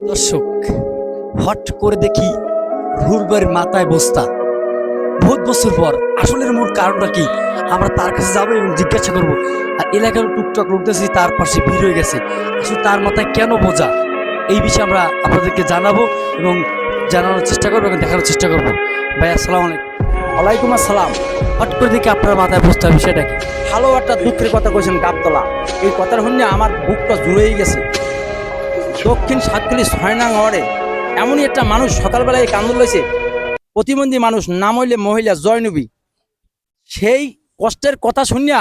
দর্শক, হট করে দেখি রুলবাড়ির মাথায় বস্তা। বহুত বছর পর আসলের মূল কারণটা কি আমরা তার কাছে যাবো এবং জিজ্ঞাসা করবো। আর এলাকার টুকটাক লোক দেখছি তার পাশে ভিড় হয়ে গেছে, আসলে তার মাথায় কেন বোঝা, এই বিষয়ে আমরা আপনাদেরকে জানাবো এবং জানানোর চেষ্টা করবো এবং দেখানোর চেষ্টা করবো। ভাই আসসালামু আলাইকুম। ওয়ালাইকুম আসসালাম। হট করে দেখি আপনার মাথায় বস্তা, বিষয়টা কি? ভালো একটা দুঃখের কথা কইছেন গাবতলা। এই কথার শুনে আমার বুকটা জুড়েই গেছে। দক্ষিণ সাতখালি ৬ নং ওয়ার্ডে এমনই একটা মানুষ সকালবেলায় কান্দন লইছে, প্রতিবন্ধী মানুষ, নাম হইলে মহিলা জয়নবী। সেই কষ্টের কথা শুনিয়া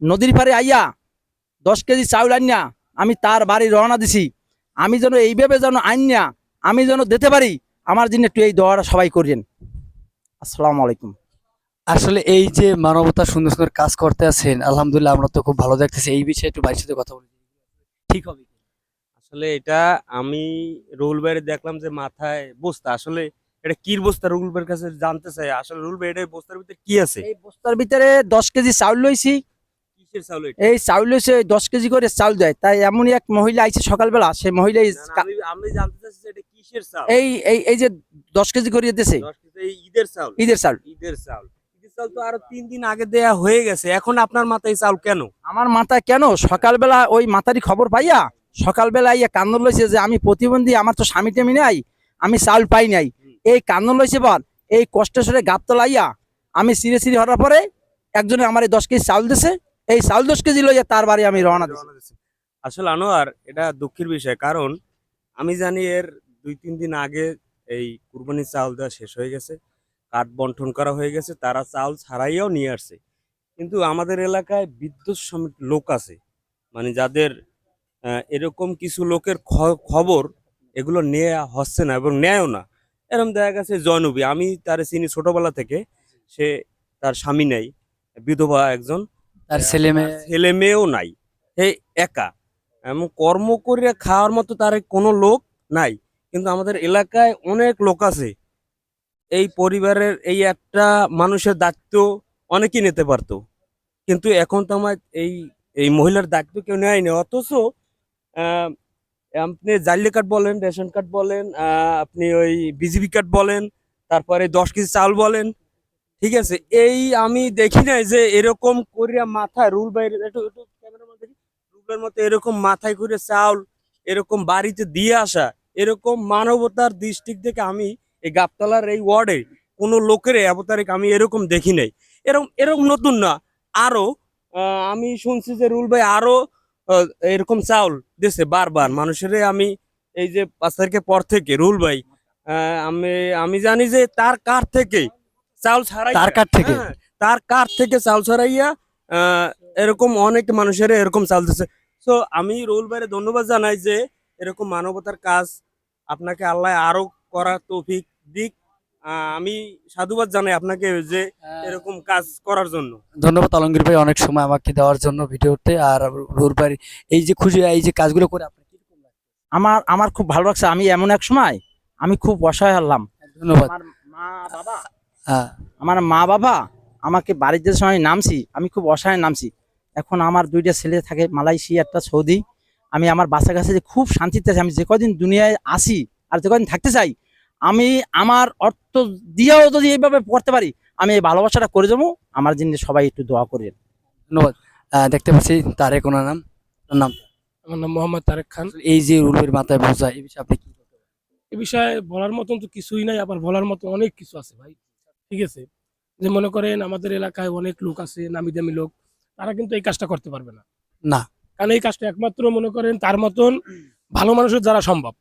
নদীর পাড়ে আইয়া 10 কেজি চাউল আনিয়া আমি তার বাড়ি রওনা দিছি। আমি যেন এইভাবে যেন আনিয়া আমি যেন দিতে পারি, আমার জন্য একটু এই দোয়াটা সবাই করেন। আসসালামু আলাইকুম। আসলে এই যে মানবতা সুন্দর সুন্দর কাজ করতে আছেন, আলহামদুলিল্লাহ, আমরা তো খুব ভালো দেখতেছি। এই বিষয়ে একটু ভাইয়ের সাথে কথা বলি, ঠিক হবে? আসলে এটা আমি রুল ভাইয়ের দেখলাম যে মাথায় বস্তা, আসলে এটা কির বস্তা রুল ভাইয়ের কাছে জানতে চাই। আসলে রুল ভাই এটা বস্তার ভিতরে কি আছে? এই বস্তার ভিতরে 10 কেজি চাউল লইছি। কিসের চাউল এটা? এই চাউল হচ্ছে 10 কেজি করে চাউল দেয়। তাই এমনই এক মহিলা আইছে সকালবেলা, সেই মহিলা না, না, আমি জানতে চাচ্ছি যে এটা কিসের চাউল? এই এই এই যে 10 কেজি করে দিতেছে 10 কেজি এই ঈদের চাউল। ঈদের চাউল। ঈদের চাউল। ঈদের চাউল তো আরো 3 দিন আগে দেয়া হয়ে গেছে, এখন আপনার মাথায় এই চাউল কেন? আমার মাথায় কেন সকালবেলা ওই মাথারি খবর পাইয়া সকালবেলা ইয়া কান্দন লইছে যে আমি প্রতিবন্ধী, আমার তো স্বামী টেমি নাই, আমি চাউল পাই নাই। এই কান্দন লইছে পর এই কষ্টের সরে গাবতলাইয়া আমি সিঁড়ে সিঁড়ে হওয়ার পরে একজনে আমার এই 10 কেজি চাউল দিছে। এই চাউল 10 কেজি লইয়া তার বাড়ি আমি রওনা দিছি। আসলে আনোয়ার, এটা দুঃখের বিষয়, কারণ আমি জানি এর 2-3 দিন আগে এই কুরবানির চাউল দেওয়া শেষ হয়ে গেছে, কার্ড বন্টন করা হয়ে গেছে, তারা চাউল ছাড়াইয়াও নিয়ে আসছে। কিন্তু আমাদের এলাকায় বিদ্যুৎ সমিত লোক আছে, মানে যাদের এরকম কিছু লোকের খবর এগুলো নেওয়া হচ্ছে না এবং নেয়ও না। এরকম দেখা গেছে জয়নবী, আমি তার চিনি ছোটবেলা থেকে। সে, তার স্বামী নেই, বিধবা একজন, তার ছেলে মেয়ে ছেলে মেয়েও নাই, হে একা, এমন কর্ম করে খাওয়ার মতো তার কোনো লোক নাই। কিন্তু আমাদের এলাকায় অনেক লোক আছে, এই পরিবারের এই একটা মানুষের দায়িত্ব অনেকেই নিতে পারতো, কিন্তু এখন তো আমার এই এই মহিলার দায়িত্ব কেউ নেয়নি। অথচ আহ, আপনি জালি কার্ড বলেন, রেশন কার্ড বলেন, আপনি ওই বিজিবি কার্ড বলেন, তারপরে 10 কেজি চাউল বলেন, ঠিক আছে, এই আমি দেখি নাই যে এরকম করিয়া মাথায় রুল বাইরে একটু একটু ক্যামেরাম্যান দেখি, রুলের মতো এরকম মাথায় করে চাউল এরকম বাড়িতে দিয়ে আসা, এরকম মানবতার দৃষ্টিক থেকে আমি এই গাবতলার এই ওয়ার্ডে কোনো লোকের অবতারিক আমি এরকম দেখি নাই। এরকম এরকম নতুন না, আরো আমি শুনছি যে রুল ভাই আরো এরকম চাউল দিছে বারবার মানুষের। আমি এই যে 5 তারিখের পর থেকে রুল ভাই, আমি আমি জানি যে তার কার থেকে চাউল ছাড়াই, তার কাছ থেকে তার কার থেকে চাউল ছাড়াইয়া আহ, এরকম অনেক মানুষের এরকম চাউল দিচ্ছে। তো আমি রুল ভাইয়ের ধন্যবাদ জানাই যে এরকম মানবতার কাজ আপনাকে আল্লাহ আরো করার তৌফিক দিক। আমি সাধুবাদ জানাই আপনাকে যে এরকম কাজ করার জন্য। ধন্যবাদ আলমগীর ভাই, অনেক সময় আমাকে দেওয়ার জন্য ভিডিওতে। আর রুলবাড়ি এই যে খুশি, এই যে কাজগুলো করে আপনার কিরকম লাগে? আমার আমার খুব ভালো লাগছে। আমি এমন এক সময় আমি খুব অসহায় হলাম। ধন্যবাদ। আমার মা বাবা হ্যাঁ, আমার মা বাবা আমাকে বাড়িতে সময় নামছি, আমি খুব অসহায় নামছি। এখন আমার 2টা ছেলে থাকে মালয়েশিয়া, একটা সৌদি। আমি আমার বাচ্চা কাছে যে খুব শান্তিতে আছি। আমি যে কদিন দুনিয়ায় আসি আর যে কদিন থাকতে চাই, আমি আমার অর্থ দিয়েও যদি এইভাবে পড়তে পারি, আমি এই ভালোবাসাটা করে যাবো। আমার জন্য সবাই একটু দোয়া করেন। ধন্যবাদ। দেখতে পাচ্ছি তারেক ওনার নাম, ওনার নাম। আমার নাম মোহাম্মদ তারেক খান। এই যে রুলের মাথায় বোঝা, এই বিষয়ে আপনি কি বলতে পারেন? এ বিষয়ে বলার মতন তো কিছুই নাই, আবার বলার মতো অনেক কিছু আছে ভাই। ঠিক আছে, যে মনে করেন আমাদের এলাকায় অনেক লোক আছে, নামি দামি লোক, তারা কিন্তু এই কাজটা করতে পারবে না। না, কারণ এই কাজটা একমাত্র মনে করেন তার মতন ভালো মানুষের দ্বারা সম্ভব।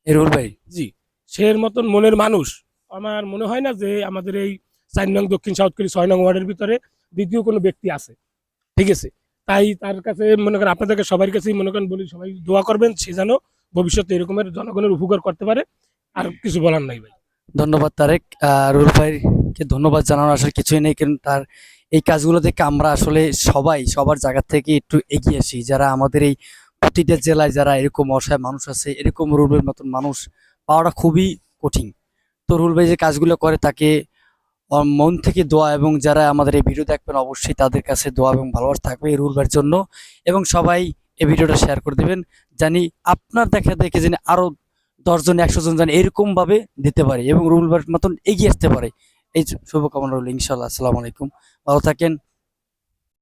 এই রুল ভাই জি, সে মতন মনের মানুষ আমার মনে হয় না যে আমাদের এই 4 নং দক্ষিণ সাউথখালি 6 নং ওয়ার্ডের ভিতরে দ্বিতীয় কোনো ব্যক্তি আছে। ঠিক আছে, তাই তার কাছে মনে করেন আপনাদেরকে সবার কাছেই মনে করেন বলি, সবাই দোয়া করবেন সে যেন ভবিষ্যতে এরকমের জনগণের উপকার করতে পারে। আর কিছু বলার নাই ভাই। ধন্যবাদ তারেক। রুল ভাইকে ধন্যবাদ জানানোর আসলে কিছুই নেই, কারণ তার এই কাজগুলো থেকে আমরা আসলে সবাই সবার জায়গা থেকে একটু এগিয়ে আসি। যারা আমাদের এই প্রতিটা জেলায় যারা এরকম অসহায় মানুষ আছে, এরকম রুলের মতন মানুষ পাওয়াটা খুবই কঠিন। তো রুল ভাই যে কাজগুলো করে তাকে মন থেকে দোয়া, এবং যারা আমাদের এই ভিডিও দেখবেন অবশ্যই তাদের কাছে দোয়া এবং ভালোবাসা থাকবে এই রুল ভাইয়ের জন্য। এবং সবাই এই ভিডিওটা শেয়ার করে দেবেন, জানি আপনার দেখা দেখে জানি আরো 10 জন 100 জন যেন এরকম ভাবে দিতে পারে এবং রুবেল ভাইয়ের মতন এগিয়ে আসতে পারে। এই শুভকামনা রইল ইনশাল্লাহ। আসসালামু আলাইকুম, ভালো থাকেন।